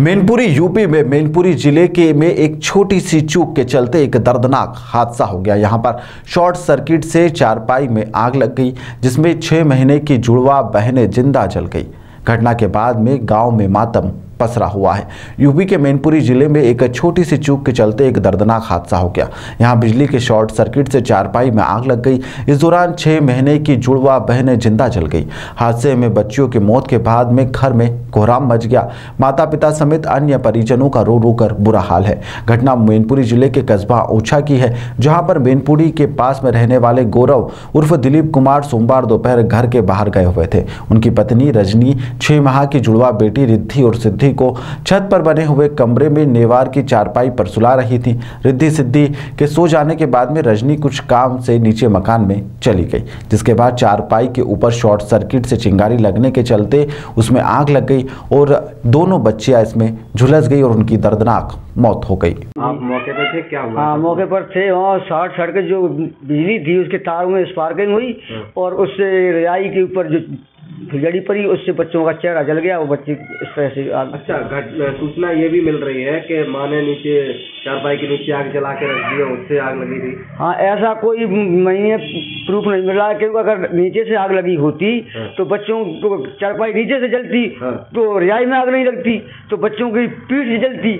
Mainpuri UP में मैनपुरी जिले में एक छोटी सी चूक के चलते एक दर्दनाक हादसा हो गया। यहां पर शॉर्ट सर्किट से चारपाई में आग लग गई, जिसमें 6 महीने की जुड़वा बहनें जिंदा जल गई। घटना के बाद में गांव में मातम पसरा हुआ है। यूपी के मैनपुरी जिले में एक छोटी सी चूक के चलते एक दर्दनाक हादसा हो गया। यहां बिजली के शॉर्ट सर्किट से चारपाई में आग लग गई। इस दौरान 6 महीने की जुड़वा बहनें जिंदा जल गई। हादसे में बच्चियों की मौत के बाद में घर में कोहराम मच गया। माता पिता समेत अन्य परिजनों का रो रो कर बुरा हाल है। घटना मैनपुरी जिले के कस्बा ओछा की है, जहां पर मैनपुरी के पास में रहने वाले गौरव उर्फ दिलीप कुमार सोमवार दोपहर घर के बाहर गए हुए थे। उनकी पत्नी रजनी, 6 माह की जुड़वा बेटी रिद्धि और सिद्धि को छत पर बने हुए कमरे में नेवार की चारपाई पर सुला रही थी। रिद्धि सिद्धि के सो जाने के बाद में रजनी कुछ काम से नीचे मकान में चली गई, जिसके बाद चारपाई के ऊपर शॉर्ट सर्किट से चिंगारी लगने के चलते उसमें आग लग गई और दोनों बच्चियां इसमें झुलस गई और उनकी दर्दनाक मौत हो गई। आप मौके पर थे? क्या हुआ? हाँ, मौके पर थे। वहाँ शॉर्ट सर्किट जो बिजली थी उसके तार में स्पार्किंग हुई और उससे रजाई के ऊपर जो जड़ी पड़ी, उससे बच्चों का चेहरा जल गया। वो बच्चे इस तरह से अच्छा, सूचना ये भी मिल रही है कि माँ ने नीचे चारपाई के नीचे आग जला के रख दी, उससे आग लगी थी। हाँ, ऐसा कोई मैंने प्रूफ नहीं मिला, क्योंकि अगर नीचे से आग लगी होती तो बच्चों को चारपाई नीचे से जलती तो रजाई में आग नहीं लगती, तो बच्चों की पीठ से जलती।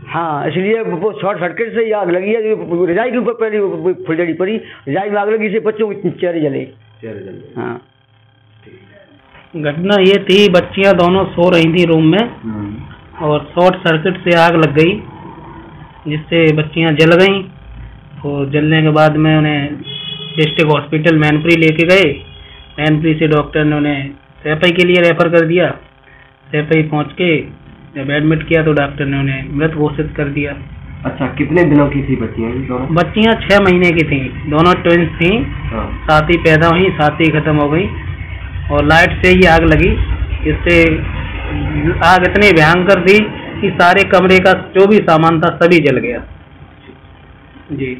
हाँ, इसलिए वो शॉर्ट सर्किट से ही आग लगी है। रजाई के ऊपर पहले फुलझड़ी पड़ी, रजाई में आग लगी से बच्चों के चेहरे जले। हाँ, घटना ये थी, बच्चियां दोनों सो रही थी रूम में और शॉर्ट सर्किट से आग लग गई, जिससे बच्चियां जल गईं। और जलने के बाद में उन्हें डिस्ट्रिक्ट हॉस्पिटल मैनपुरी लेके गए। मैनपुरी से डॉक्टर ने उन्हें सैफई के लिए रेफर कर दिया। सैफई पहुंच के जब एडमिट किया तो डॉक्टर ने उन्हें मृत घोषित कर दिया। अच्छा, कितने दिनों की थी बच्चियां? बच्चियां 6 महीने की थी, दोनों ट्विंस थी। साथ ही पैदा हुई, साथ ही खत्म हो गई और लाइट से ही आग लगी। इससे आग इतनी भयंकर थी कि सारे कमरे का जो भी सामान था सभी जल गया। जी।